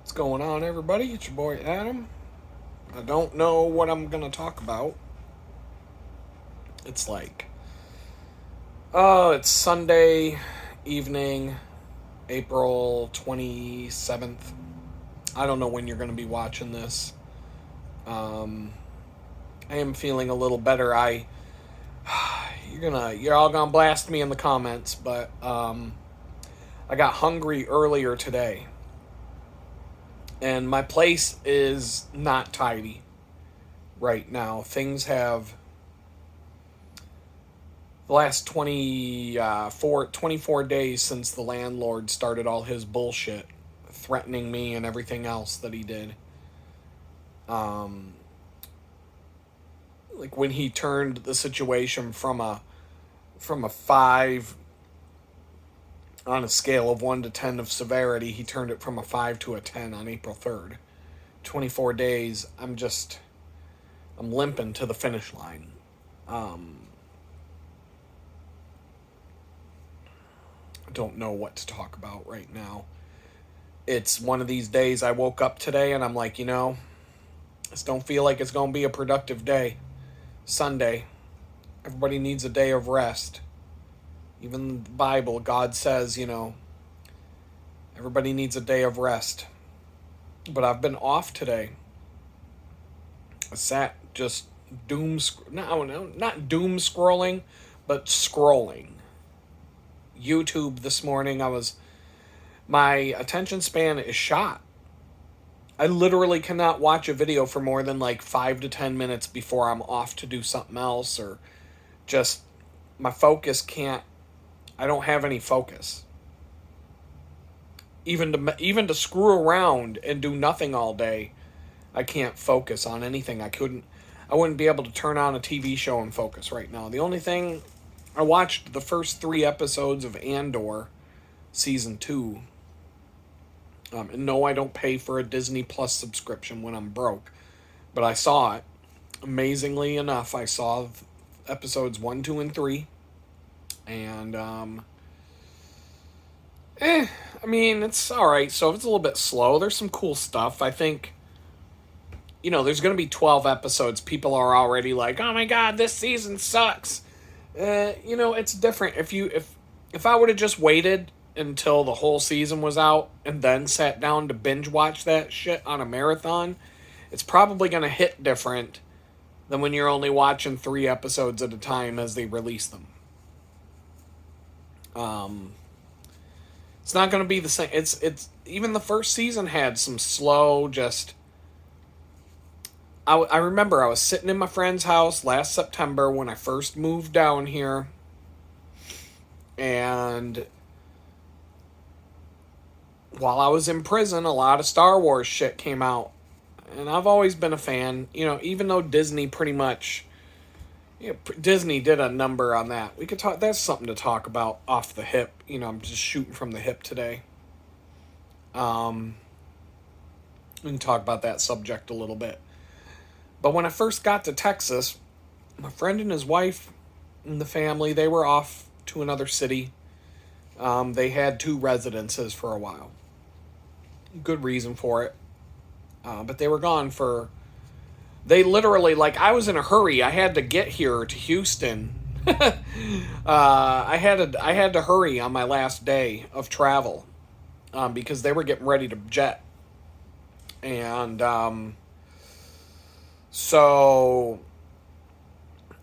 What's going on, everybody? It's your boy Adam. I don't know what I'm gonna talk about. It's like, it's Sunday evening, April 27th. I don't know when you're gonna be watching this. Um, I am feeling a little better. You're all gonna blast me in the comments, but I got hungry earlier today, and my place is not tidy right now. Things have the last 24 days since the landlord started all his bullshit, threatening me and everything else that he did. Um, like when he turned the situation from a 5 on a scale of 1 to 10 of severity, he turned it from a 5 to a 10 on April 3rd. 24 days, I'm limping to the finish line. I don't know what to talk about right now. It's one of these days I woke up today and I'm like, I just don't feel like it's going to be a productive day. Sunday. Everybody needs a day of rest. Even the Bible, God says, everybody needs a day of rest. But I've been off today. I sat just not doom scrolling, but scrolling. YouTube this morning, my attention span is shot. I literally cannot watch a video for more than like 5 to 10 minutes before I'm off to do something else, or just my focus can't. I don't have any focus. Even to screw around and do nothing all day, I can't focus on anything. I wouldn't be able to turn on a TV show and focus right now. The only thing, I watched the first 3 episodes of Andor season 2. And no, I don't pay for a Disney Plus subscription when I'm broke. But I saw it. Amazingly enough, I saw episodes 1, 2, and 3. And, it's alright. So if it's a little bit slow, there's some cool stuff. I think, there's going to be 12 episodes. People are already like, oh my god, this season sucks. It's different. If I would have just waited until the whole season was out and then sat down to binge watch that shit on a marathon, it's probably going to hit different than when you're only watching 3 episodes at a time as they release them. It's not going to be the same. It's even the first season had some slow, just. I remember I was sitting in my friend's house last September when I first moved down here, and while I was in prison, a lot of Star Wars shit came out. And I've always been a fan, even though Disney pretty much, Disney did a number on that. We could talk, that's something to talk about off the hip. I'm just shooting from the hip today. We can talk about that subject a little bit. But when I first got to Texas, my friend and his wife and the family, they were off to another city. They had 2 residences for a while. Good reason for it. But they were gone they literally, I was in a hurry. I had to get here to Houston. I had to hurry on my last day of travel, because they were getting ready to jet. And, so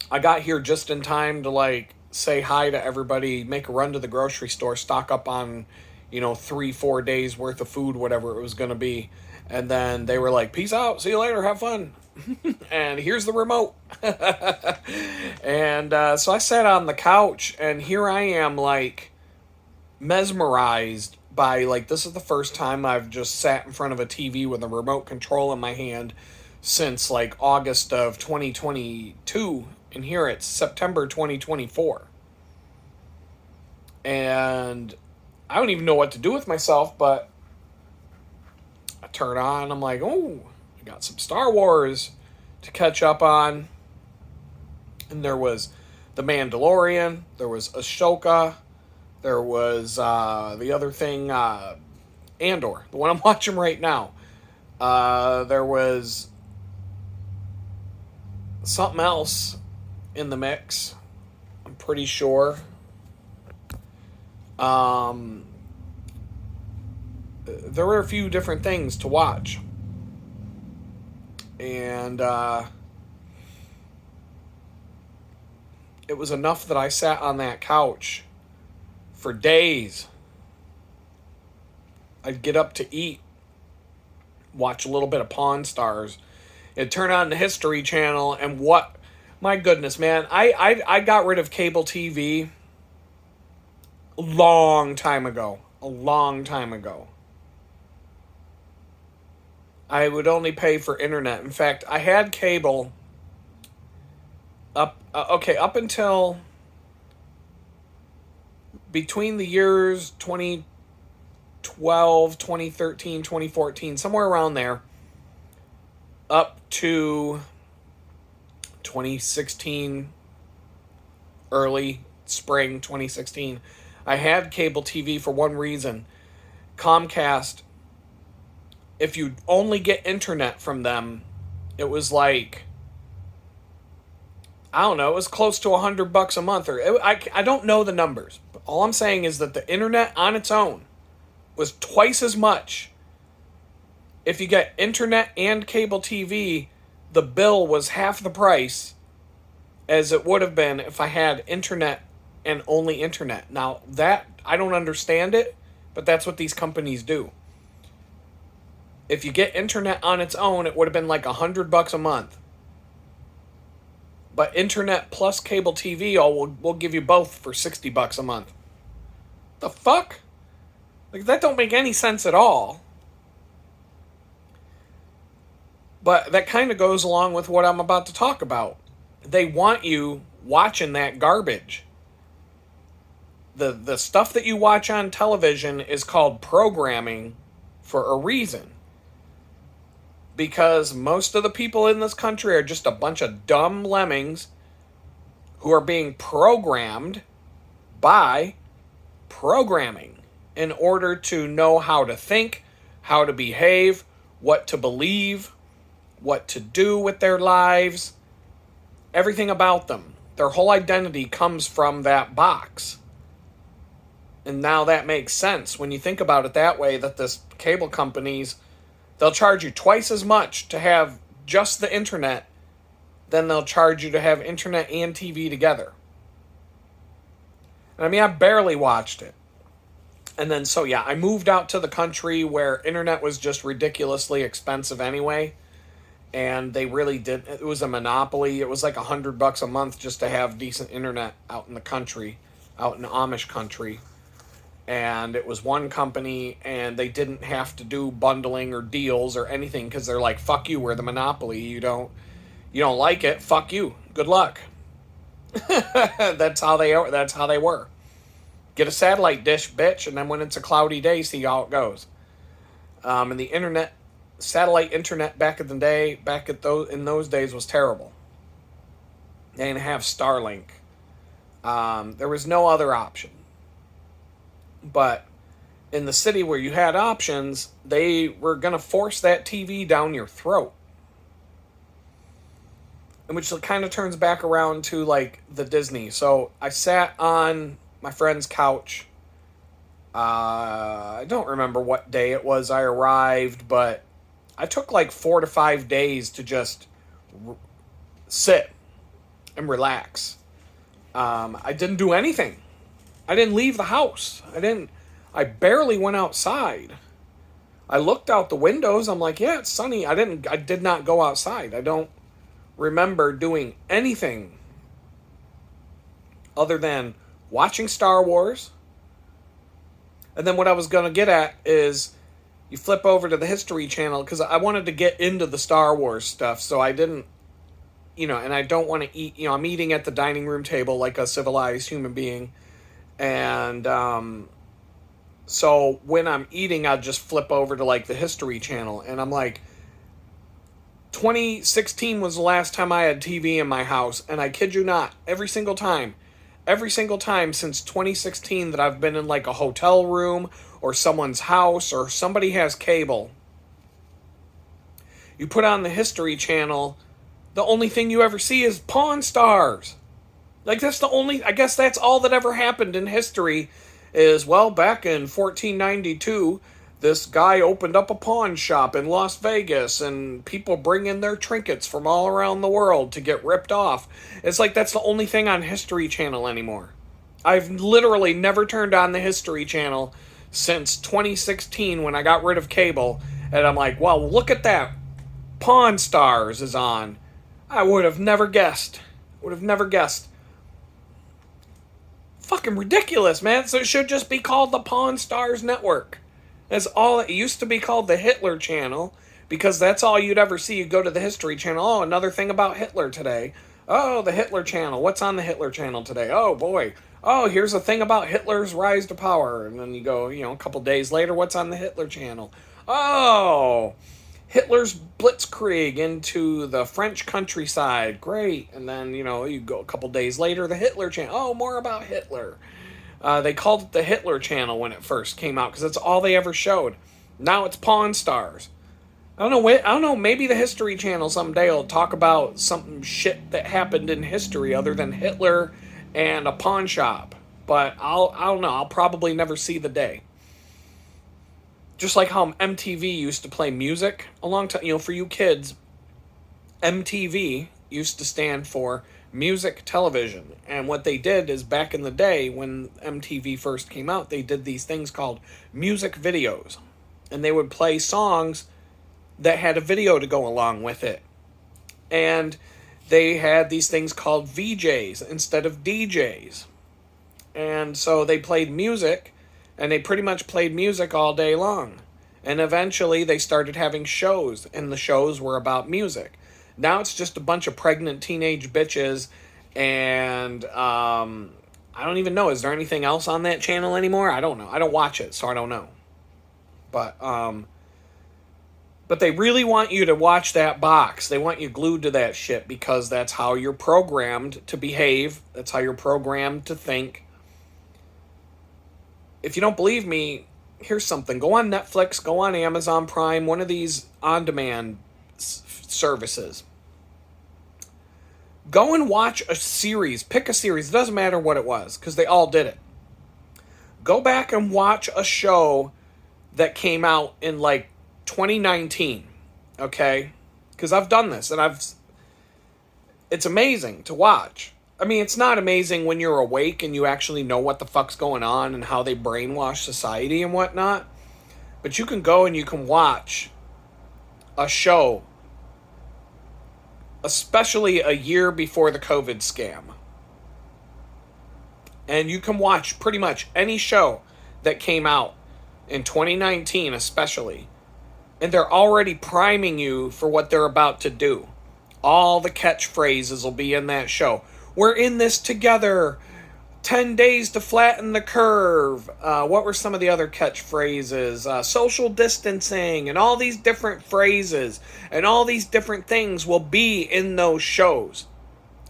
I got here just in time to say hi to everybody, make a run to the grocery store, stock up on, 3-4 days worth of food, whatever it was going to be. And then they were like, peace out, see you later, have fun. And here's the remote. And so I sat on the couch, and here I am, mesmerized by, this is the first time I've just sat in front of a TV with a remote control in my hand since, August of 2022. And here it's September 2024. And I don't even know what to do with myself, but I turn on, I'm like, oh, I got some Star Wars to catch up on. And there was The Mandalorian, there was Ahsoka, there was the other thing, Andor, the one I'm watching right now. There was something else in the mix, I'm pretty sure. There were a few different things to watch. And it was enough that I sat on that couch for days. I'd get up to eat, watch a little bit of Pawn Stars, and turn on the History Channel, and what... My goodness, man. I got rid of cable TV a long time ago. A long time ago. I would only pay for internet. In fact, I had cable up until between the years 2012, 2013, 2014, somewhere around there, up to 2016, early spring 2016. I had cable TV for one reason. Comcast, if you only get internet from them, it was like, I don't know, it was close to $100 a month. I don't know the numbers. But all I'm saying is that the internet on its own was twice as much. If you get internet and cable TV, the bill was half the price as it would have been if I had internet and only internet. Now, that, I don't understand it, but that's what these companies do. If you get internet on its own, it would have been like $100 a month. But internet plus cable TV will give you both for $60 a month. The fuck? Like, that don't make any sense at all. But that kind of goes along with what I'm about to talk about. They want you watching that garbage. The stuff that you watch on television is called programming for a reason. Because most of the people in this country are just a bunch of dumb lemmings who are being programmed by programming in order to know how to think, how to behave, what to believe, what to do with their lives, everything about them. Their whole identity comes from that box. And now that makes sense when you think about it that way, that this cable companies, they'll charge you twice as much to have just the internet than they'll charge you to have internet and TV together. And I mean, I barely watched it. And then, so yeah, I moved out to the country where internet was just ridiculously expensive anyway. And they really did. It was a monopoly. It was like $100 a month just to have decent internet out in the country, out in the Amish country. And it was one company, and they didn't have to do bundling or deals or anything because they're like, "Fuck you, we're the monopoly. You don't like it. Fuck you. Good luck." That's how they are. That's how they were. Get a satellite dish, bitch, and then when it's a cloudy day, see how it goes. And the internet. Satellite internet back in the day, in those days, was terrible. They didn't have Starlink. There was no other option. But in the city where you had options, they were going to force that TV down your throat. And which kind of turns back around to like the Disney. So I sat on my friend's couch. I don't remember what day it was I arrived, but I took like 4 to 5 days to just sit and relax. I didn't do anything. I didn't leave the house. I barely went outside. I looked out the windows. I'm like, yeah, it's sunny. I did not go outside. I don't remember doing anything other than watching Star Wars. And then what I was going to get at is you flip over to the History Channel because I wanted to get into the Star Wars stuff. So I didn't, and I don't want to eat, I'm eating at the dining room table like a civilized human being. And so when I'm eating, I'll just flip over to like the History Channel. And I'm like, 2016 was the last time I had TV in my house. And I kid you not, every single time since 2016 that I've been in like a hotel room or someone's house, or somebody has cable, you put on the History Channel, the only thing you ever see is Pawn Stars. Like, that's the only, I guess that's all that ever happened in history is, well, back in 1492, this guy opened up a pawn shop in Las Vegas, and people bring in their trinkets from all around the world to get ripped off. It's like that's the only thing on History Channel anymore. I've literally never turned on the History Channel since 2016 when I got rid of cable, and I'm like, well, look at that. Pawn Stars is on. I would have never guessed. Fucking ridiculous, man. So it should just be called the Pawn Stars Network. That's all. It used to be called the Hitler Channel because that's all you'd ever see. You go to the History Channel. Oh, another thing about Hitler today. Oh, the Hitler Channel. What's on the Hitler Channel today? Oh, boy. Oh, here's a thing about Hitler's rise to power. And then you go, a couple days later, what's on the Hitler Channel? Oh, Hitler's blitzkrieg into the French countryside. Great. And then, you go a couple days later, the Hitler Channel. Oh, more about Hitler. They called it the Hitler Channel when it first came out because that's all they ever showed. Now it's Pawn Stars. I don't know. Maybe the History Channel someday will talk about some shit that happened in history other than Hitler and a pawn shop. But I don't know. I'll probably never see the day. Just like how MTV used to play music a long time. For you kids, MTV used to stand for music television. And what they did is back in the day when MTV first came out, they did these things called music videos. And they would play songs that had a video to go along with it. And they had these things called VJs instead of DJs. And so they played music, and they pretty much played music all day long. And eventually they started having shows, and the shows were about music. Now it's just a bunch of pregnant teenage bitches, and I don't even know. Is there anything else on that channel anymore? I don't know. I don't watch it, so I don't know. But they really want you to watch that box. They want you glued to that shit because that's how you're programmed to behave. That's how you're programmed to think. If you don't believe me, here's something. Go on Netflix, go on Amazon Prime, one of these on-demand services. Go and watch a series. Pick a series. It doesn't matter what it was, because they all did it. Go back and watch a show that came out in, 2019. Okay? Because I've done this, and it's amazing to watch. I mean, it's not amazing when you're awake and you actually know what the fuck's going on and how they brainwash society and whatnot. But you can go and you can watch a show, especially a year before the COVID scam. And you can watch pretty much any show that came out in 2019 especially. And they're already priming you for what they're about to do. All the catchphrases will be in that show. We're in this together. 10 days to flatten the curve. What were some of the other catchphrases? Social distancing and all these different phrases and all these different things will be in those shows.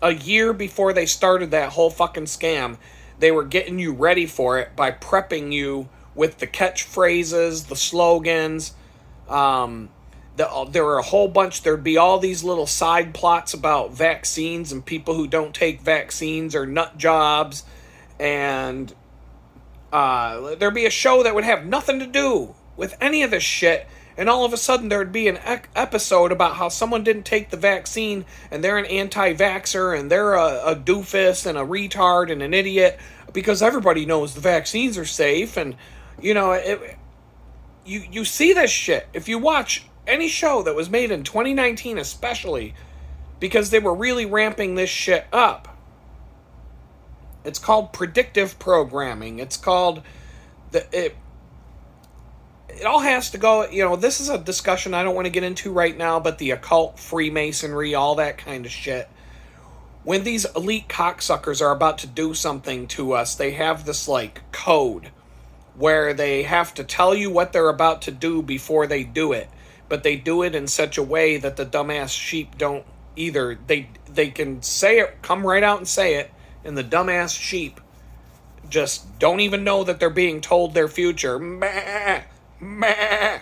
A year before they started that whole fucking scam, they were getting you ready for it by prepping you with the catchphrases, the slogans. There were a whole bunch. There'd be all these little side plots about vaccines and people who don't take vaccines or nut jobs. And there'd be a show that would have nothing to do with any of this shit. And all of a sudden there'd be an episode about how someone didn't take the vaccine and they're an anti-vaxxer and they're a doofus and a retard and an idiot because everybody knows the vaccines are safe. And, you see this shit. If you watch any show that was made in 2019 especially, because they were really ramping this shit up. It's called predictive programming. It's called it all has to go, this is a discussion I don't want to get into right now, but the occult, Freemasonry, all that kind of shit. When these elite cocksuckers are about to do something to us, they have this code where they have to tell you what they're about to do before they do it. But they do it in such a way that the dumbass sheep don't either. They can say it, come right out and say it, and the dumbass sheep just don't even know that they're being told their future. Meh, meh.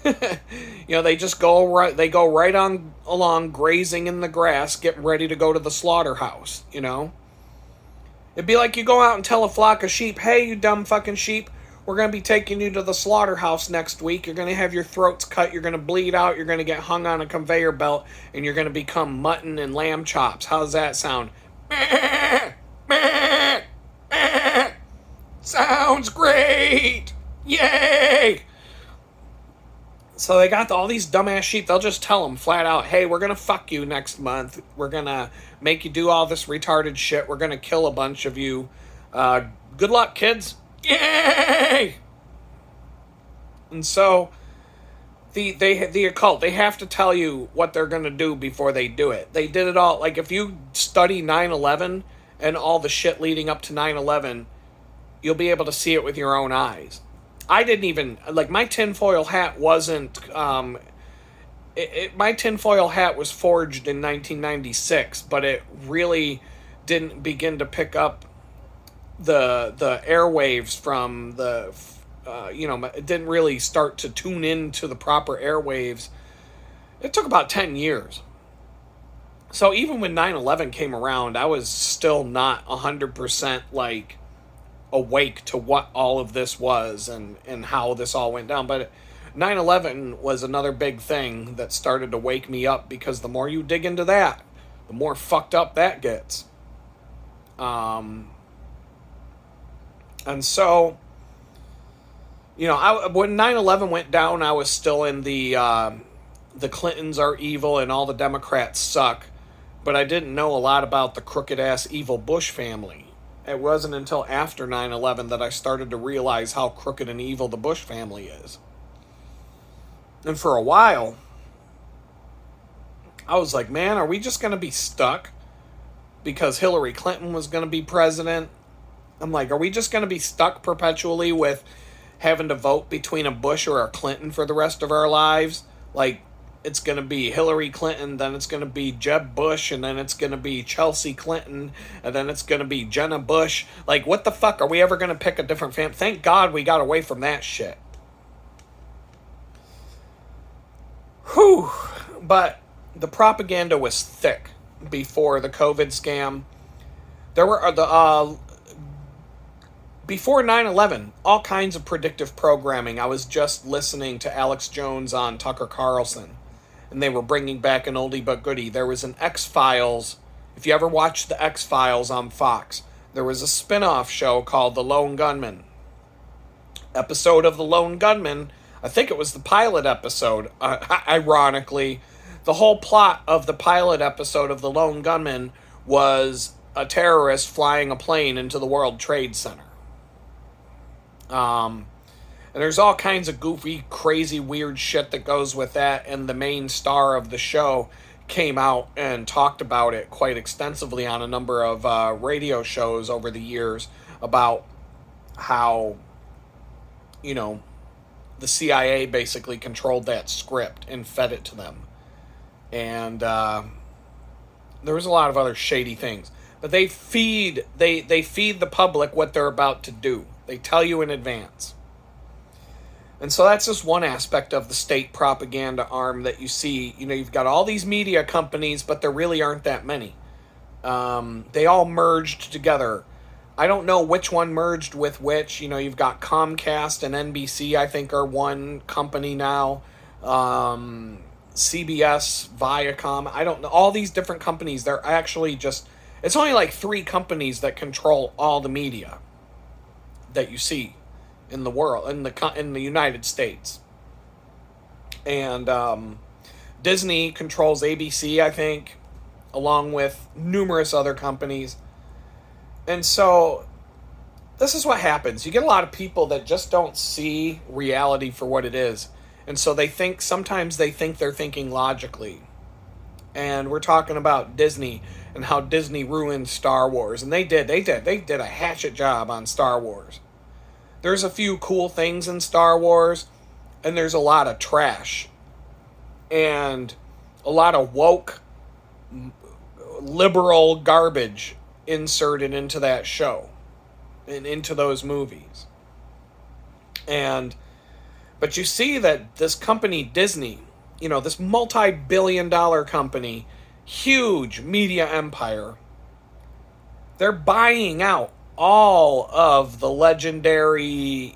They just go right on along grazing in the grass, getting ready to go to the slaughterhouse. It'd be like you go out and tell a flock of sheep, hey, you dumb fucking sheep, we're going to be taking you to the slaughterhouse next week. You're going to have your throats cut. You're going to bleed out. You're going to get hung on a conveyor belt. And you're going to become mutton and lamb chops. How's that sound? Sounds great. Yay. So they got all these dumbass sheep. They'll just tell them flat out, hey, we're going to fuck you next month. We're going to make you do all this retarded shit. We're going to kill a bunch of you. Good luck, kids. Yay! And so the occult, they have to tell you what they're going to do before they do it. They did it all. Like, if you study 9/11 and all the shit leading up to 9/11, you'll be able to see it with your own eyes. I didn't even, like, my tinfoil hat wasn't, my tinfoil hat was forged in 1996, but it really didn't begin to pick up the airwaves from it didn't really start to tune into the proper airwaves. It took about 10 years. So even when 9/11 came around, I was still not 100% like awake to what all of this was and how this all went down. But 9/11 was another big thing that started to wake me up, because the more you dig into that, the more fucked up that gets. And so, when 9/11 went down, I was still in the Clintons are evil and all the Democrats suck, but I didn't know a lot about the crooked-ass evil Bush family. It wasn't until after 9/11 that I started to realize how crooked and evil the Bush family is. And for a while, I was like, man, are we just going to be stuck because Hillary Clinton was going to be president? I'm like, are we just going to be stuck perpetually with having to vote between a Bush or a Clinton for the rest of our lives? Like, it's going to be Hillary Clinton, then it's going to be Jeb Bush, and then it's going to be Chelsea Clinton, and then it's going to be Jenna Bush. Like, what the fuck? Are we ever going to pick a different family? Thank God we got away from that shit. Whew. But the propaganda was thick before the COVID scam. There were before 9/11, all kinds of predictive programming. I was just listening to Alex Jones on Tucker Carlson, and they were bringing back an oldie but goodie. There was an X-Files. If you ever watched the X-Files on Fox, there was a spin-off show called The Lone Gunman. Episode of The Lone Gunman, I think it was the pilot episode, ironically. The whole plot of the pilot episode of The Lone Gunman was a terrorist flying a plane into the World Trade Center. And there's all kinds of goofy, crazy, weird shit that goes with that, and the main star of the show came out and talked about it quite extensively on a number of radio shows over the years about how, the CIA basically controlled that script and fed it to them. And there was a lot of other shady things. But they feed the public what they're about to do. They tell you in advance. And so that's just one aspect of the state propaganda arm that you see. You've got all these media companies, but there really aren't that many. They all merged together. I don't know which one merged with which. You've got Comcast and NBC, I think, are one company now. CBS, Viacom, I don't know. All these different companies, they're actually just... It's only like 3 companies that control all the media that you see in the world, in the United States. And Disney controls ABC, I think, along with numerous other companies. And so this is what happens. You get a lot of people that just don't see reality for what it is. And so sometimes they think they're thinking logically. And we're talking about Disney and how Disney ruined Star Wars. And they did a hatchet job on Star Wars. There's a few cool things in Star Wars, and there's a lot of trash. And a lot of woke, liberal garbage inserted into that show. and into those movies. But you see that this company, Disney, this multi-billion-dollar company, huge media empire, they're buying out all of the legendary,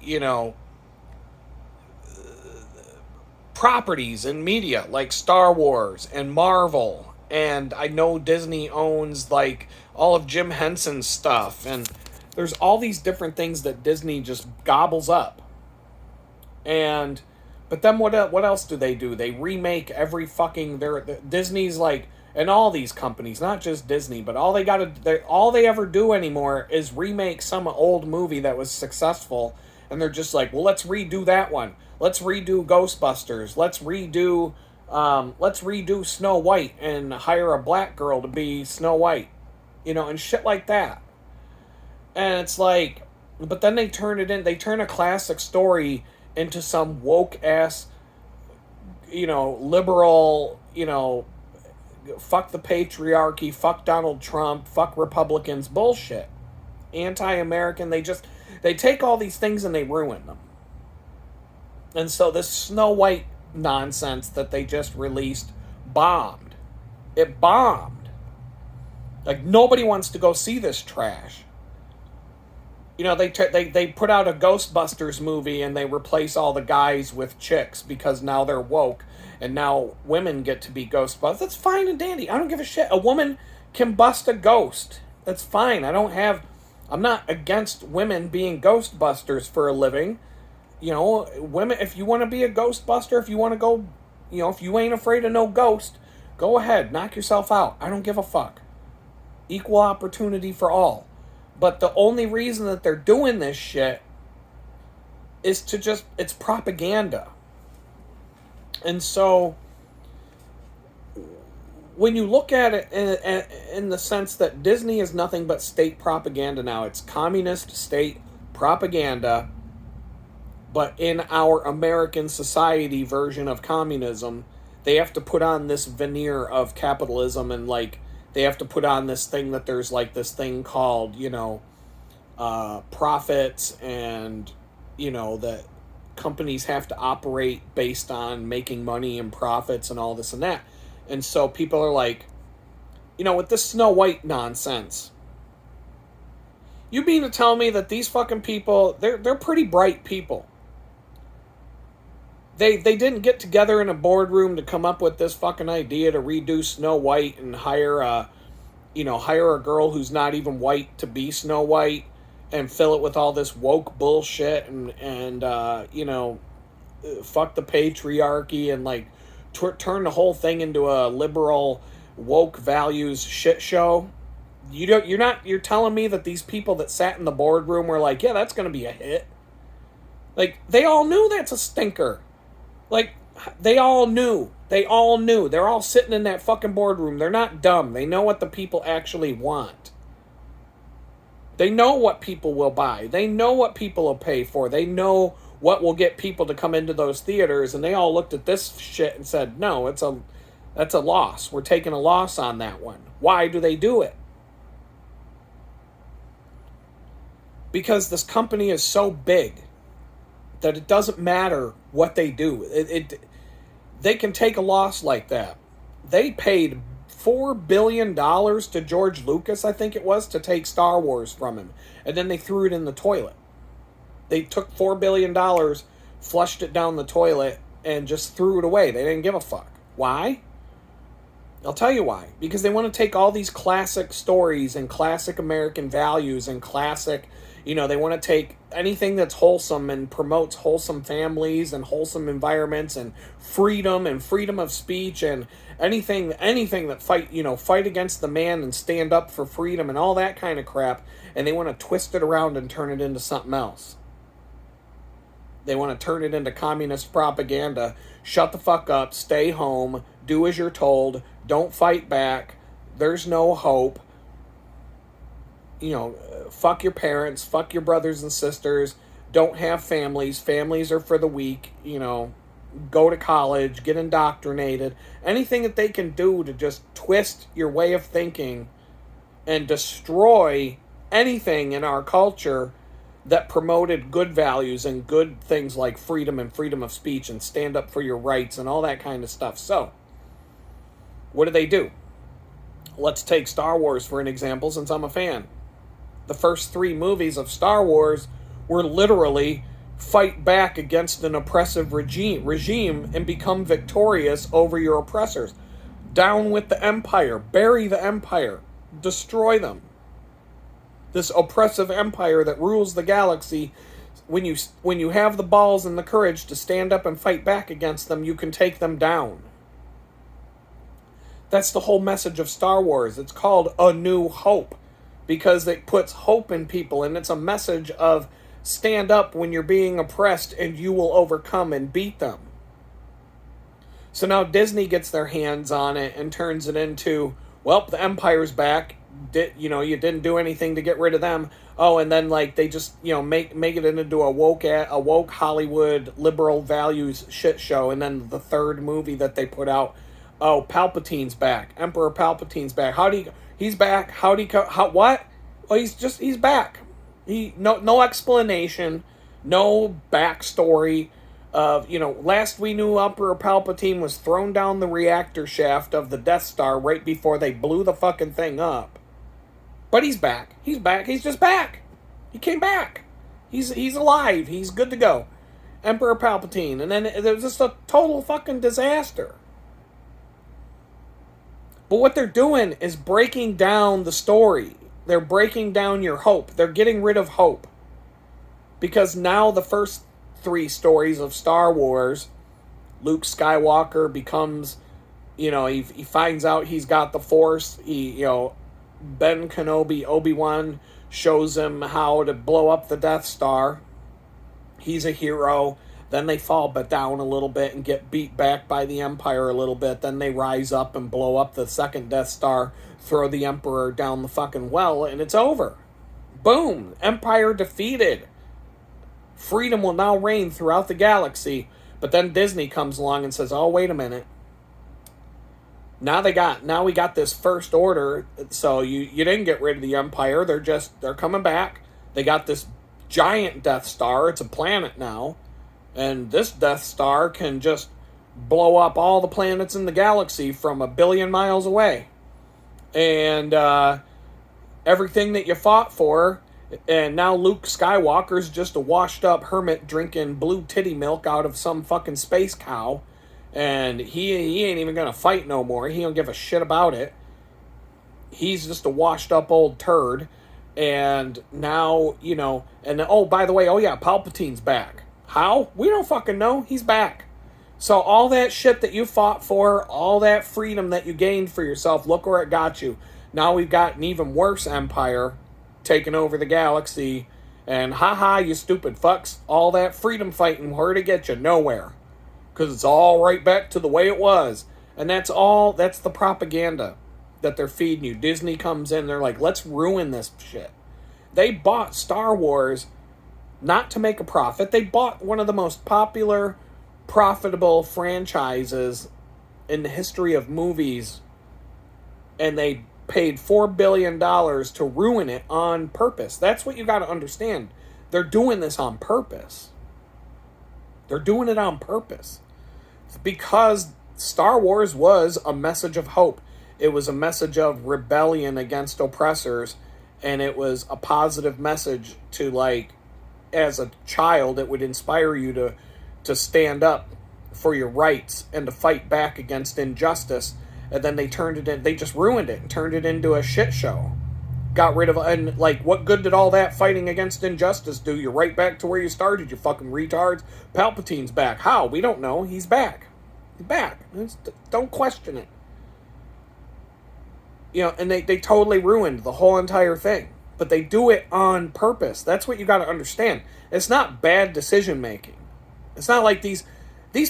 properties in media like Star Wars and Marvel. And I know Disney owns like all of Jim Henson's stuff. And there's all these different things that Disney just gobbles up. And but then what else do? They remake every fucking Disney's like, and all these companies, not just Disney, but all they ever do anymore is remake some old movie that was successful, and they're just like, well, let's redo that one. Let's redo Ghostbusters. Let's redo Snow White and hire a black girl to be Snow White, and shit like that. And it's like, but then they turn a classic story into some woke ass, liberal, fuck the patriarchy, fuck Donald Trump, fuck Republicans bullshit. Anti-American, they take all these things and they ruin them. And so this Snow White nonsense that they just released bombed. It bombed. Like, nobody wants to go see this trash. They put out a Ghostbusters movie and they replace all the guys with chicks because now they're woke and now women get to be Ghostbusters. That's fine and dandy. I don't give a shit. A woman can bust a ghost. That's fine. I'm not against women being Ghostbusters for a living. Women, if you want to be a Ghostbuster, if you want to go, if you ain't afraid of no ghost, go ahead, knock yourself out. I don't give a fuck. Equal opportunity for all. But the only reason that they're doing this shit is it's propaganda. And so, when you look at it in the sense that Disney is nothing but state propaganda now, it's communist state propaganda, but in our American society version of communism, they have to put on this veneer of capitalism and like, they have to put on this thing that there's like this thing called, profits and, that companies have to operate based on making money and profits and all this and that. And so people are like, with this Snow White nonsense, you mean to tell me that these fucking people, they're pretty bright people. They didn't get together in a boardroom to come up with this fucking idea to redo Snow White and hire a girl who's not even white to be Snow White and fill it with all this woke bullshit and fuck the patriarchy and like turn the whole thing into a liberal woke values shit show. You're telling me that these people that sat in the boardroom were like, yeah, that's going to be a hit. Like, they all knew that's a stinker. Like, they all knew. They're all sitting in that fucking boardroom. They're not dumb. They know what the people actually want. They know what people will buy. They know what people will pay for. They know what will get people to come into those theaters. And they all looked at this shit and said, no, that's a loss. We're taking a loss on that one. Why do they do it? Because this company is so big that it doesn't matter what they do. They can take a loss like that. They paid $4 billion to George Lucas, I think it was, to take Star Wars from him. And then they threw it in the toilet. They took $4 billion, flushed it down the toilet, and just threw it away. They didn't give a fuck. Why? I'll tell you why. Because they want to take all these classic stories and classic American values and classic, they want to take anything that's wholesome and promotes wholesome families and wholesome environments and freedom of speech and anything that fight against the man and stand up for freedom and all that kind of crap, and they want to twist it around and turn it into something else. They want to turn it into communist propaganda. Shut the fuck up, stay home, do as you're told, don't fight back, there's no hope. Fuck your parents, fuck your brothers and sisters, don't have families, families are for the weak, go to college, get indoctrinated, anything that they can do to just twist your way of thinking and destroy anything in our culture that promoted good values and good things like freedom and freedom of speech and stand up for your rights and all that kind of stuff. So, what do? Let's take Star Wars for an example, since I'm a fan. The first 3 movies of Star Wars were literally fight back against an oppressive regime and become victorious over your oppressors. Down with the Empire. Bury the Empire. Destroy them. This oppressive empire that rules the galaxy, when you have the balls and the courage to stand up and fight back against them, you can take them down. That's the whole message of Star Wars. It's called A New Hope because it puts hope in people, and it's a message of stand up when you're being oppressed and you will overcome and beat them. So now Disney gets their hands on it and turns it into, well, the Empire's back. You didn't do anything to get rid of them. Oh, and then like they just make it into a woke Hollywood liberal values shit show. And then the third movie that they put out, oh, Palpatine's back. Emperor Palpatine's back. He's back. What? Well, he's back. No explanation, no backstory. Last we knew, Emperor Palpatine was thrown down the reactor shaft of the Death Star right before they blew the fucking thing up. But he's back. He's back. He's just back. He came back. He's alive. He's good to go. Emperor Palpatine. And then it was just a total fucking disaster. But what they're doing is breaking down the story. They're breaking down your hope. They're getting rid of hope. Because now the first 3 stories of Star Wars, Luke Skywalker becomes, he finds out he's got the Force. Ben Kenobi, Obi-Wan, shows him how to blow up the Death Star. He's a hero. Then they fall down a little bit and get beat back by the Empire a little bit. Then they rise up and blow up the second Death Star, throw the Emperor down the fucking well, and it's over. Boom! Empire defeated. Freedom will now reign throughout the galaxy. But then Disney comes along and says, oh, wait a minute. Now we got this First Order, so you didn't get rid of the Empire. They're coming back. They got this giant Death Star. It's a planet now. And this Death Star can just blow up all the planets in the galaxy from 1 billion miles away. And everything that you fought for, and now Luke Skywalker's just a washed up hermit drinking blue titty milk out of some fucking space cow. And he ain't even gonna fight no more. He don't give a shit about it. He's just a washed up old turd. And now, and oh, by the way, oh yeah, Palpatine's back. How? We don't fucking know. He's back. So all that shit that you fought for, all that freedom that you gained for yourself, look where it got you. Now we've got an even worse empire taking over the galaxy. And haha, you stupid fucks. All that freedom fighting, where'd it get you? Nowhere. Because it's all right back to the way it was. And that's the propaganda that they're feeding you. Disney comes in, they're like, let's ruin this shit. They bought Star Wars not to make a profit. They bought one of the most popular, profitable franchises in the history of movies. And they paid $4 billion to ruin it on purpose. That's what you got to understand. They're doing this on purpose. They're doing it on purpose. Because Star Wars was a message of hope. It was a message of rebellion against oppressors. And it was a positive message to, like, as a child, it would inspire you to stand up for your rights and to fight back against injustice. And then they just ruined it and turned it into a shit show. Got rid of, and like, what good did all that fighting against injustice do? You're right back to where you started, you fucking retards. Palpatine's back. How? We don't know. He's back. He's back. Don't question it. And they totally ruined the whole entire thing. But they do it on purpose. That's what you got to understand. It's not bad decision making. It's not like these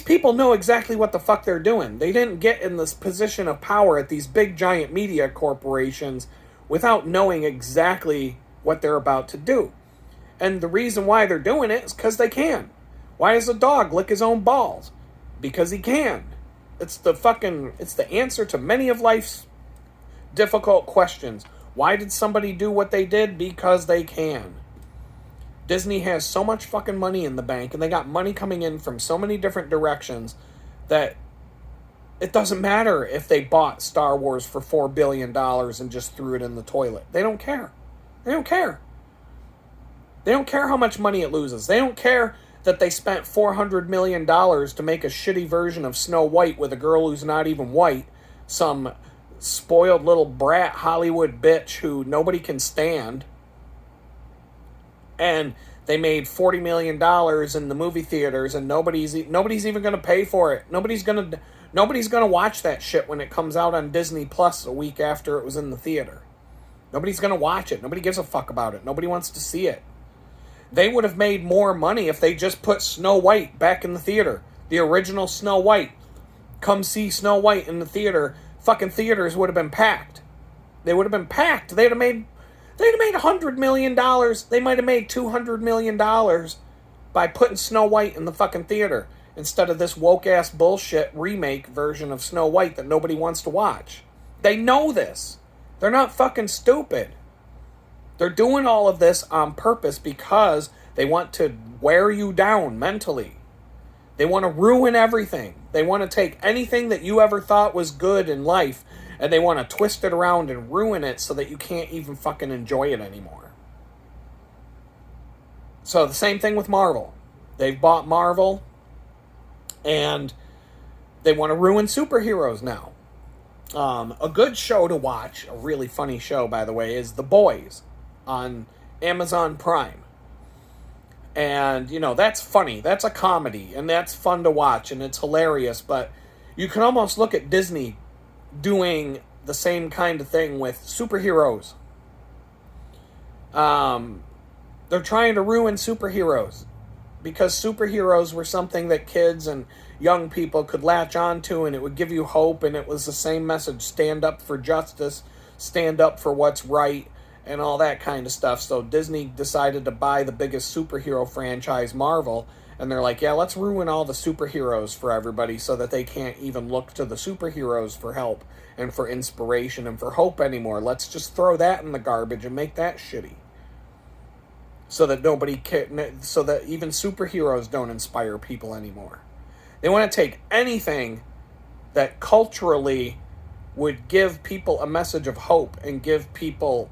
people know exactly what the fuck they're doing. They didn't get in this position of power at these big giant media corporations without knowing exactly what they're about to do. And the reason why they're doing it is because they can. Why does a dog lick his own balls? Because he can. It's the answer to many of life's difficult questions. Why did somebody do what they did? Because they can. Disney has so much fucking money in the bank, and they got money coming in from so many different directions that it doesn't matter if they bought Star Wars for $4 billion and just threw it in the toilet. They don't care. They don't care. They don't care how much money it loses. They don't care that they spent $400 million to make a shitty version of Snow White with a girl who's not even white. Some spoiled little brat Hollywood bitch who nobody can stand. And they made $40 million in the movie theaters, and nobody's even going to pay for it. Nobody's going to watch that shit when it comes out on Disney Plus a week after it was in the theater. Nobody's going to watch it. Nobody gives a fuck about it. Nobody wants to see it. They would have made more money if they just put Snow White back in the theater. The original Snow White. Come see Snow White in the theater. Fucking theaters would have been packed. They would have been packed. They'd have made $100 million. They might have made $200 million by putting Snow White in the fucking theater instead of this woke-ass bullshit remake version of Snow White that nobody wants to watch. They know this. They're not fucking stupid. They're doing all of this on purpose because they want to wear you down mentally. They want to ruin everything. They want to take anything that you ever thought was good in life and they want to twist it around and ruin it so that you can't even fucking enjoy it anymore. So the same thing with Marvel. They've bought Marvel and they want to ruin superheroes now. A good show to watch, a really funny show, by the way, is The Boys on Amazon Prime. And, that's funny. That's a comedy, and that's fun to watch, and it's hilarious. But you can almost look at Disney doing the same kind of thing with superheroes. They're trying to ruin superheroes because superheroes were something that kids and young people could latch onto, and it would give you hope, and it was the same message: stand up for justice, stand up for what's right, and all that kind of stuff. So Disney decided to buy the biggest superhero franchise, Marvel, and they're like, yeah, let's ruin all the superheroes for everybody so that they can't even look to the superheroes for help and for inspiration and for hope anymore. Let's just throw that in the garbage and make that shitty. So that so that even superheroes don't inspire people anymore. They want to take anything that culturally would give people a message of hope and give people,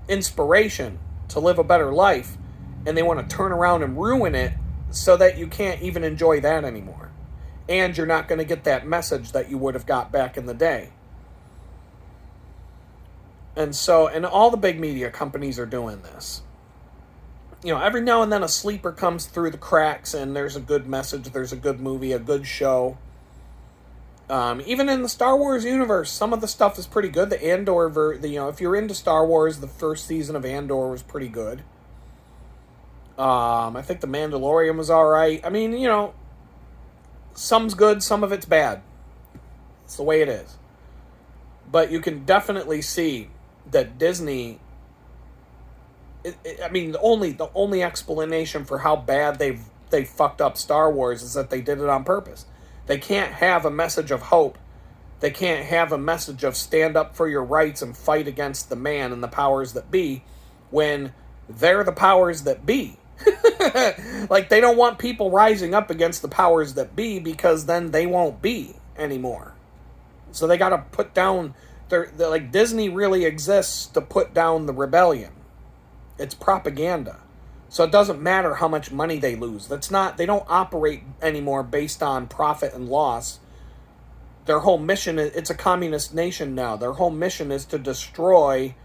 inspiration to live a better life, and they want to turn around and ruin it so that you can't even enjoy that anymore. And you're not going to get that message that you would have got back in the day. And all the big media companies are doing this. Every now and then a sleeper comes through the cracks and there's a good message, there's a good movie, a good show. Even in the Star Wars universe, some of the stuff is pretty good. The Andor, if you're into Star Wars, the first season of Andor was pretty good. I think The Mandalorian was alright. I mean, some's good, some of it's bad. It's the way it is. But you can definitely see that Disney... the only explanation for how bad they fucked up Star Wars is that they did it on purpose. They can't have a message of hope. They can't have a message of stand up for your rights and fight against the man and the powers that be when they're the powers that be. Like, they don't want people rising up against the powers that be because then they won't be anymore. So they got to put down... They're like, Disney really exists to put down the rebellion. It's propaganda. So it doesn't matter how much money they lose. They don't operate anymore based on profit and loss. Their whole mission it's a communist nation now. Their whole mission is to destroy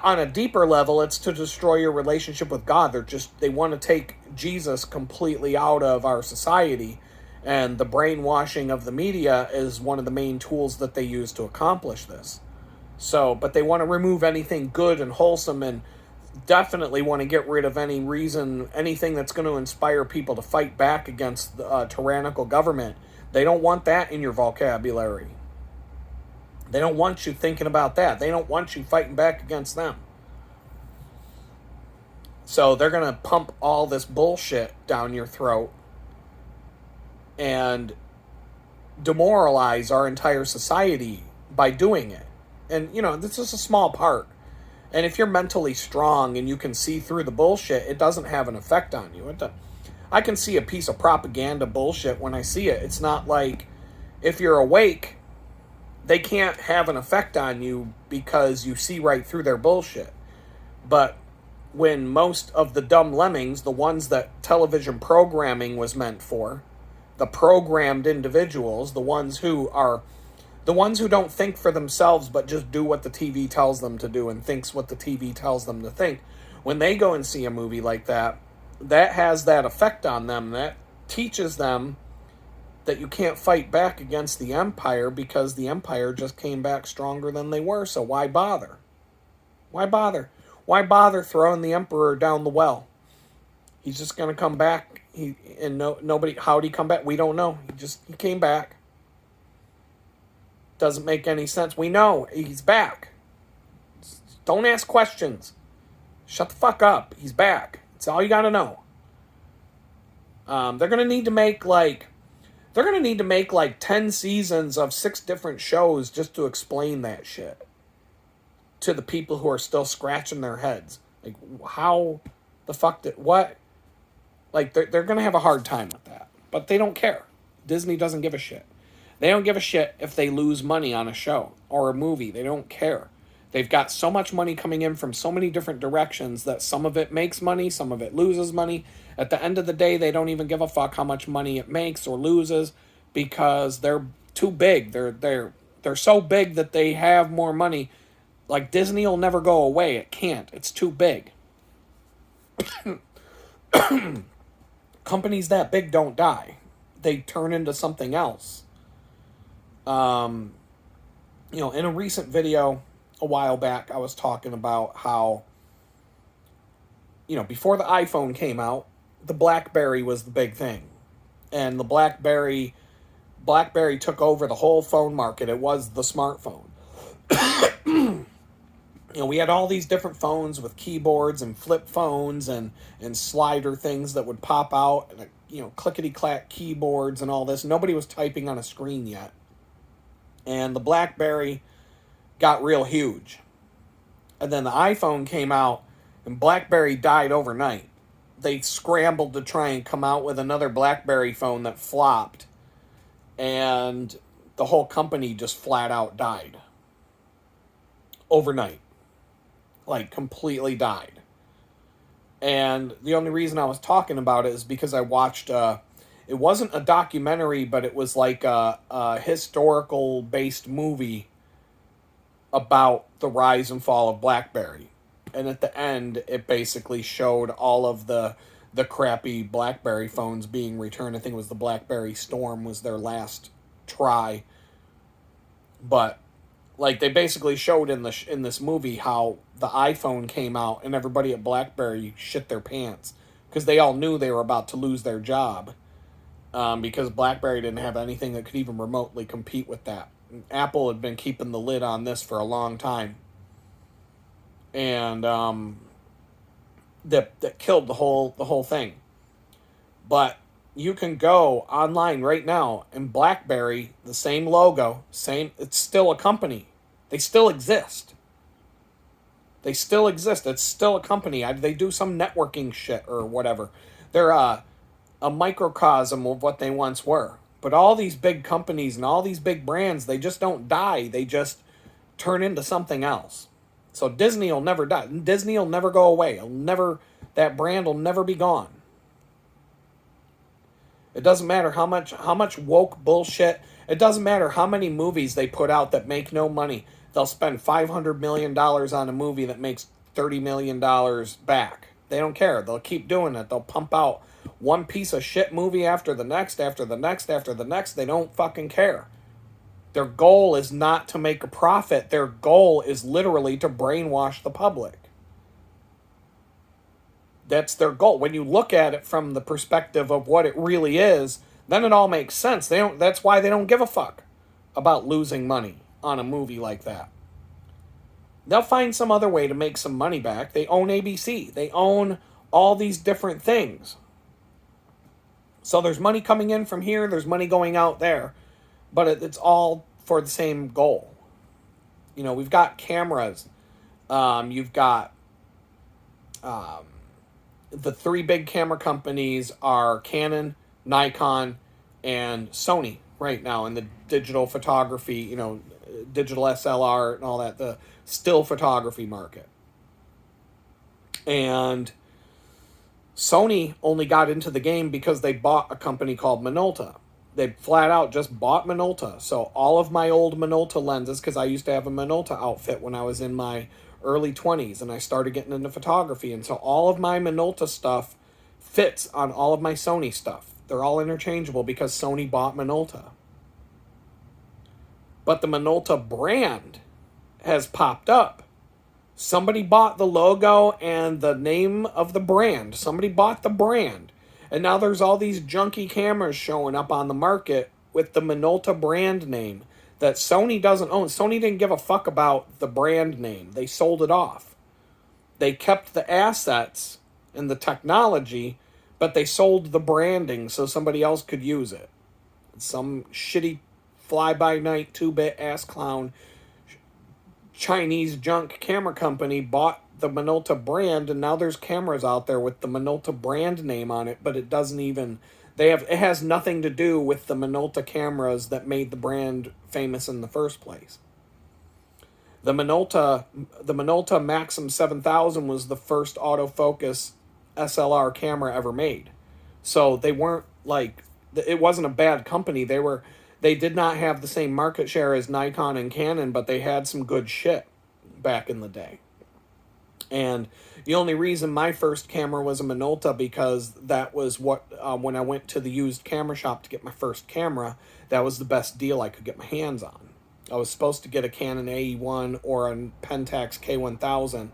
on a deeper level, it's to destroy your relationship with God. They want to take Jesus completely out of our society, and the brainwashing of the media is one of the main tools that they use to accomplish this. But they want to remove anything good and wholesome, and definitely want to get rid of anything that's going to inspire people to fight back against the tyrannical government. They don't want that in your vocabulary. They don't want you thinking about that. They don't want you fighting back against them. So they're going to pump all this bullshit down your throat and demoralize our entire society by doing it. And, this is a small part. And if you're mentally strong and you can see through the bullshit, it doesn't have an effect on you. I can see a piece of propaganda bullshit when I see it. It's not like if you're awake, they can't have an effect on you because you see right through their bullshit. But when most of the dumb lemmings, the ones that television programming was meant for, the programmed individuals, the ones who don't think for themselves but just do what the TV tells them to do and thinks what the TV tells them to think, when they go and see a movie like that, that has that effect on them. That teaches them that you can't fight back against the Empire because the Empire just came back stronger than they were, so why bother? Why bother? Why bother throwing the Emperor down the well? He's just going to come back. Nobody, how'd he come back? We don't know. He came back. Doesn't make any sense. We know he's back. Don't ask questions. Shut the fuck up. He's back. That's all you got to know. They're going to need to make like 10 seasons of 6 different shows just to explain that shit to the people who are still scratching their heads. Like, how the fuck did, what? Like, they're going to have a hard time with that. But they don't care. Disney doesn't give a shit. They don't give a shit if they lose money on a show or a movie. They don't care. They've got so much money coming in from so many different directions that some of it makes money, some of it loses money. At the end of the day, they don't even give a fuck how much money it makes or loses because they're too big. They're so big that they have more money. Like, Disney will never go away. It can't. It's too big. Companies that big don't die. They turn into something else. In a recent video a while back, I was talking about how, before the iPhone came out, the BlackBerry was the big thing. And the BlackBerry took over the whole phone market. It was the smartphone. We had all these different phones with keyboards and flip phones and slider things that would pop out, and clickety-clack keyboards and all this. Nobody was typing on a screen yet. And the BlackBerry got real huge. And then the iPhone came out, and BlackBerry died overnight. They scrambled to try and come out with another BlackBerry phone that flopped, and the whole company just flat out died. Overnight. Like, completely died. And the only reason I was talking about it is because I watched, it wasn't a documentary, but it was like a historical-based movie about the rise and fall of BlackBerry. And at the end, it basically showed all of the crappy BlackBerry phones being returned. I think it was the BlackBerry Storm was their last try. But, like, they basically showed in this movie how the iPhone came out and everybody at BlackBerry shit their pants because they all knew they were about to lose their job because BlackBerry didn't have anything that could even remotely compete with that. Apple had been keeping the lid on this for a long time. And that killed the whole thing. But you can go online right now, and BlackBerry, the same logo, it's still a company. They still exist. It's still a company. They do some networking shit or whatever. They're a microcosm of what they once were. But all these big companies and all these big brands, they just don't die. They just turn into something else. So Disney will never die. Disney will never go away. That brand will never be gone. It doesn't matter how much woke bullshit. It doesn't matter how many movies they put out that make no money. They'll spend $500 million on a movie that makes $30 million back. They don't care. They'll keep doing it. They'll pump out one piece of shit movie after the next, after the next, after the next. They don't fucking care. Their goal is not to make a profit. Their goal is literally to brainwash the public. That's their goal. When you look at it from the perspective of what it really is, then it all makes sense. That's why they don't give a fuck about losing money on a movie like that. They'll find some other way to make some money back. They own ABC. They own all these different things. So there's money coming in from here. There's money going out there. But it's all for the same goal. We've got cameras You've got the three big camera companies are Canon, Nikon, and Sony right now in the digital photography, digital SLR and all that, the still photography market. And Sony only got into the game because they bought a company called Minolta. They flat out just bought Minolta. So all of my old Minolta lenses, because I used to have a Minolta outfit when I was in my early 20s and I started getting into photography. And so all of my Minolta stuff fits on all of my Sony stuff. They're all interchangeable because Sony bought Minolta. But the Minolta brand has popped up. Somebody bought the logo and the name of the brand. Somebody bought the brand. And now there's all these junky cameras showing up on the market with the Minolta brand name that Sony doesn't own. Sony didn't give a fuck about the brand name. They sold it off. They kept the assets and the technology, but they sold the branding so somebody else could use it. Some shitty fly-by-night 2-bit ass clown Chinese junk camera company bought the Minolta brand, and now there's cameras out there with the Minolta brand name on it, but it doesn't even, it has nothing to do with the Minolta cameras that made the brand famous in the first place. The Minolta Maxim 7000 was the first autofocus SLR camera ever made. So they weren't it wasn't a bad company. They did not have the same market share as Nikon and Canon, but they had some good shit back in the day. And the only reason my first camera was a Minolta because that was what, when I went to the used camera shop to get my first camera, that was the best deal I could get my hands on. I was supposed to get a Canon AE1 or a Pentax K1000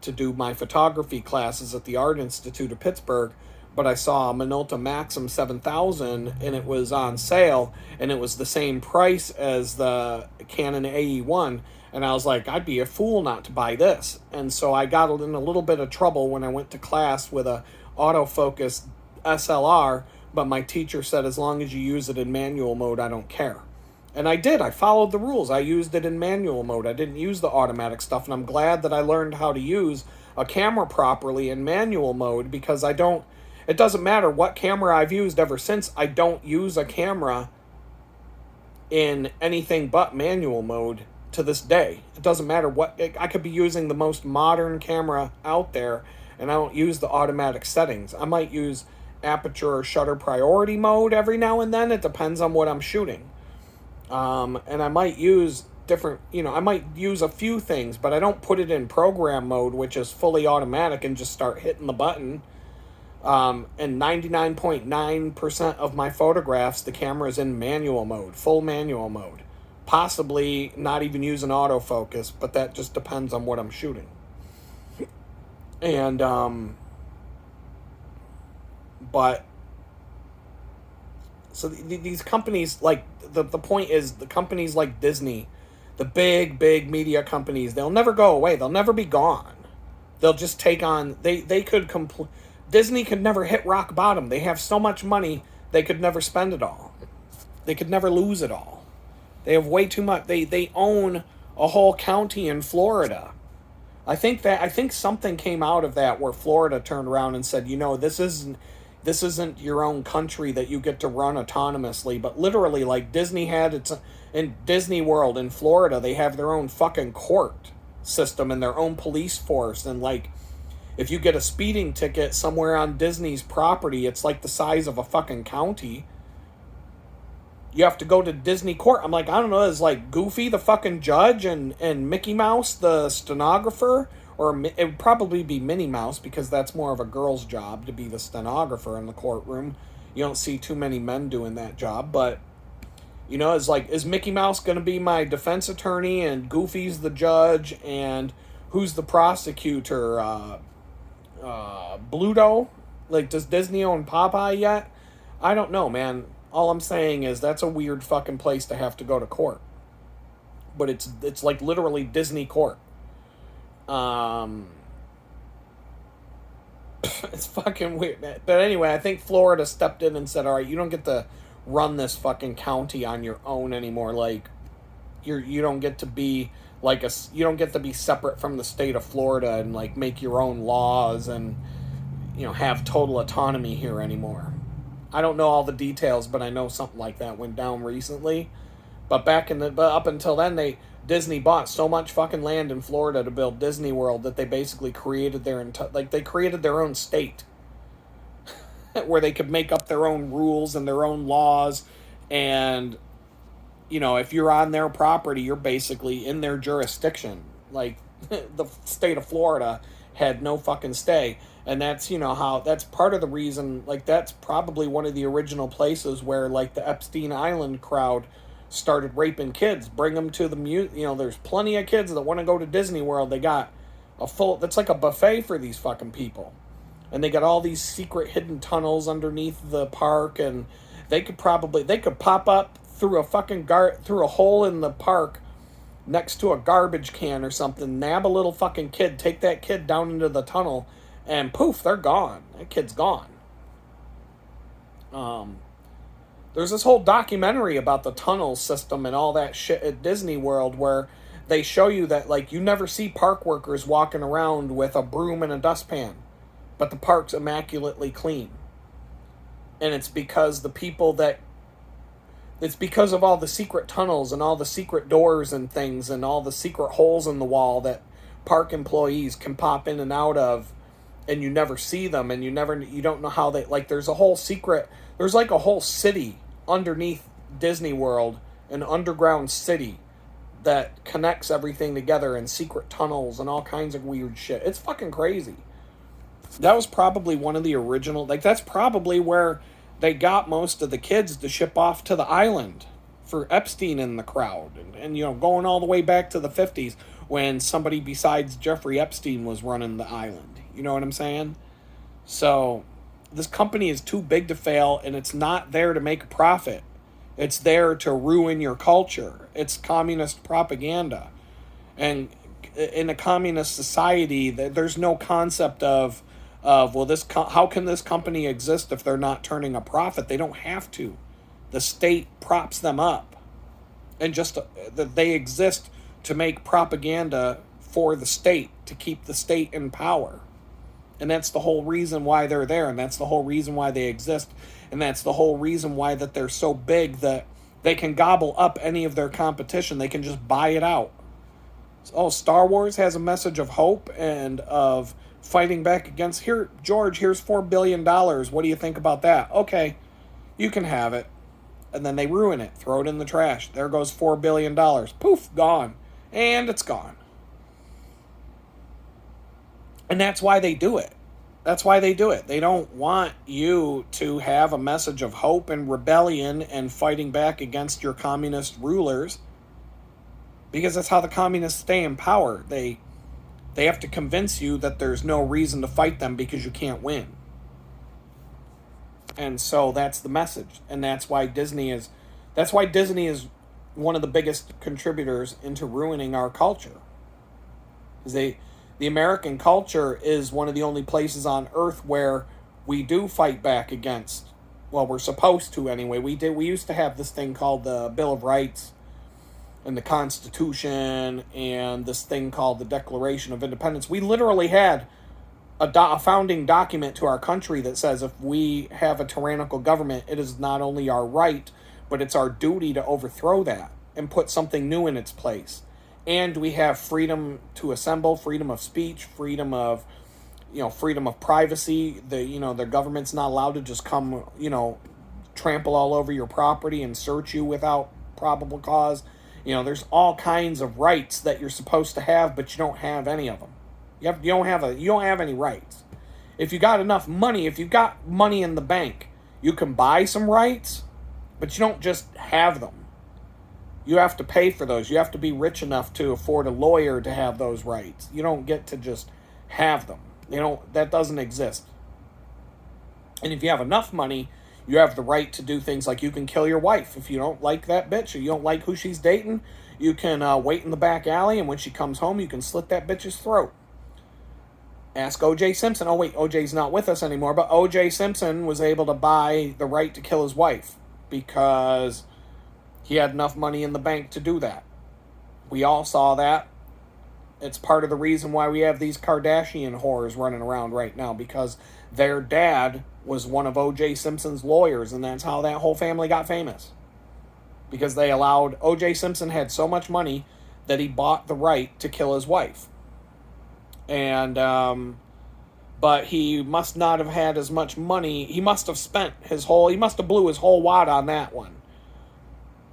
to do my photography classes at the Art Institute of Pittsburgh, but I saw a Minolta Maxim 7000 and it was on sale and it was the same price as the Canon AE1, and I was like, I'd be a fool not to buy this. And so I got in a little bit of trouble when I went to class with a autofocus SLR, but my teacher said as long as you use it in manual mode, I don't care. And I did. I followed the rules. I used it in manual mode. I didn't use the automatic stuff, and I'm glad that I learned how to use a camera properly in manual mode because it doesn't matter what camera I've used ever since, I don't use a camera in anything but manual mode to this day. It doesn't matter what, I could be using the most modern camera out there and I don't use the automatic settings. I might use aperture or shutter priority mode every now and then. It depends on what I'm shooting. And I might use I might use a few things, but I don't put it in program mode, which is fully automatic, and just start hitting the button. And 99.9% of my photographs, the camera is in manual mode, full manual mode. Possibly not even using autofocus, but that just depends on what I'm shooting. And, but, so these companies, the point is, the companies like Disney, the big media companies, they'll never go away. They'll never be gone. They'll just take on, Disney could never hit rock bottom. They have so much money, they could never spend it all. They could never lose it all. They have way too much. They own a whole county in Florida. I think something came out of that where Florida turned around and said, this isn't your own country that you get to run autonomously, but literally like Disney had in Disney World in Florida, they have their own fucking court system and their own police force, and if you get a speeding ticket somewhere on Disney's property, it's like the size of a fucking county. You have to go to Disney court. I'm like, I don't know, is Goofy the fucking judge and Mickey Mouse the stenographer? Or it would probably be Minnie Mouse because that's more of a girl's job to be the stenographer in the courtroom. You don't see too many men doing that job, but is Mickey Mouse going to be my defense attorney and Goofy's the judge and who's the prosecutor? Bluto? Does Disney own Popeye yet? I don't know, man. All I'm saying is that's a weird fucking place to have to go to court. But it's literally Disney court. It's fucking weird. But anyway, I think Florida stepped in and said, all right, you don't get to run this fucking county on your own anymore. You don't get to be like you don't get to be separate from the state of Florida and like make your own laws and, you know, have total autonomy here anymore. I don't know all the details, but I know something like that went down recently. But up until then, Disney bought so much fucking land in Florida to build Disney World that they basically created they created their own state where they could make up their own rules and their own laws. And, you know, if you're on their property, you're basically in their jurisdiction. Like, the state of Florida had no fucking stay. And that's, you know, that's part of the reason, like, that's probably one of the original places where, like, the Epstein Island crowd started raping kids. Bring them to you know, there's plenty of kids that want to go to Disney World. They got that's like a buffet for these fucking people. And they got all these secret hidden tunnels underneath the park, and they could pop up through a fucking through a hole in the park next to a garbage can or something, nab a little fucking kid, take that kid down into the tunnel, and poof, they're gone. That kid's gone. There's this whole documentary about the tunnel system and all that shit at Disney World where they show you that, like, you never see park workers walking around with a broom and a dustpan, but the park's immaculately clean. And it's because it's because of all the secret tunnels and all the secret doors and things and all the secret holes in the wall that park employees can pop in and out of, and you never see them, and you don't know how they, like, there's like a whole city underneath Disney World, an underground city that connects everything together, and secret tunnels and all kinds of weird shit. It's fucking crazy. That was probably one of the original, like, that's probably where they got most of the kids to ship off to the island for Epstein and the crowd. And you know, going all the way back to the 50s when somebody besides Jeffrey Epstein was running the island. You know what I'm saying? So this company is too big to fail, and it's not there to make a profit. It's there to ruin your culture. It's communist propaganda. And in a communist society, there's no concept of well, how can this company exist if they're not turning a profit? They don't have to. The state props them up. And just that they exist to make propaganda for the state, to keep the state in power. And that's the whole reason why they're there, and that's the whole reason why they exist, and that's the whole reason why that they're so big that they can gobble up any of their competition. They can just buy it out. Oh, Star Wars has a message of hope and of fighting back against, here, George, here's $4 billion. What do you think about that? Okay, you can have it. And then they ruin it, throw it in the trash. There goes $4 billion. Poof, gone. And it's gone. And that's why they do it. That's why they do it. They don't want you to have a message of hope and rebellion and fighting back against your communist rulers, because that's how the communists stay in power. They have to convince you that there's no reason to fight them because you can't win. And so that's the message. And that's why Disney is one of the biggest contributors into ruining our culture. The American culture is one of the only places on earth where we do fight back against, well, we're supposed to anyway. We used to have this thing called the Bill of Rights and the Constitution and this thing called the Declaration of Independence. We literally had a founding document to our country that says if we have a tyrannical government, it is not only our right, but it's our duty to overthrow that and put something new in its place. And we have freedom to assemble, freedom of speech, freedom of privacy. The government's not allowed to just come, trample all over your property and search you without probable cause. There's all kinds of rights that you're supposed to have, but you don't have any of them. You don't have any rights. If you got enough money, if you've got money in the bank, you can buy some rights, but you don't just have them. You have to pay for those. You have to be rich enough to afford a lawyer to have those rights. You don't get to just have them. That doesn't exist. And if you have enough money, you have the right to do things like you can kill your wife. If you don't like that bitch or you don't like who she's dating, you can wait in the back alley, and when she comes home, you can slit that bitch's throat. Ask O.J. Simpson. Oh, wait, O.J.'s not with us anymore, but O.J. Simpson was able to buy the right to kill his wife because he had enough money in the bank to do that. We all saw that. It's part of the reason why we have these Kardashian whores running around right now, because their dad was one of O.J. Simpson's lawyers, and that's how that whole family got famous. Because they allowed, O.J. Simpson had so much money that he bought the right to kill his wife. And, but he must not have had as much money. He must have he must have blew his whole wad on that one.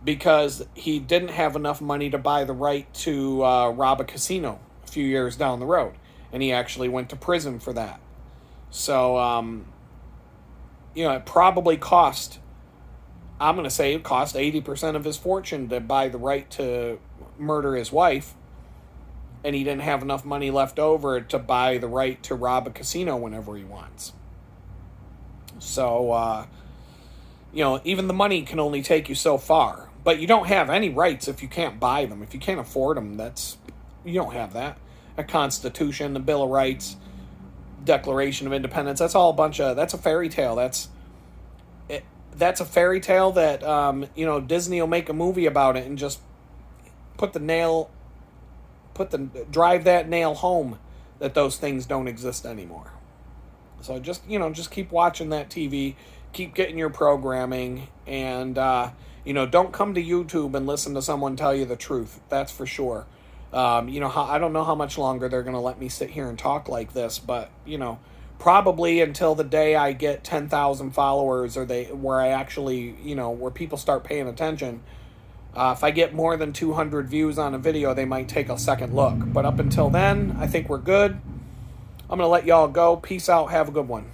Because he didn't have enough money to buy the right to rob a casino a few years down the road. And he actually went to prison for that. So, it probably cost, I'm going to say it cost 80% of his fortune to buy the right to murder his wife. And he didn't have enough money left over to buy the right to rob a casino whenever he wants. So, even the money can only take you so far. But you don't have any rights if you can't buy them. If you can't afford them, you don't have that. A Constitution, the Bill of Rights, Declaration of Independence, that's all that's a fairy tale. That's a fairy tale that, Disney will make a movie about it and just drive that nail home that those things don't exist anymore. So just keep watching that TV, keep getting your programming, and, don't come to YouTube and listen to someone tell you the truth. That's for sure. I don't know how much longer they're going to let me sit here and talk like this, but, probably until the day I get 10,000 followers where I actually, where people start paying attention. If I get more than 200 views on a video, they might take a second look. But up until then, I think we're good. I'm going to let y'all go. Peace out. Have a good one.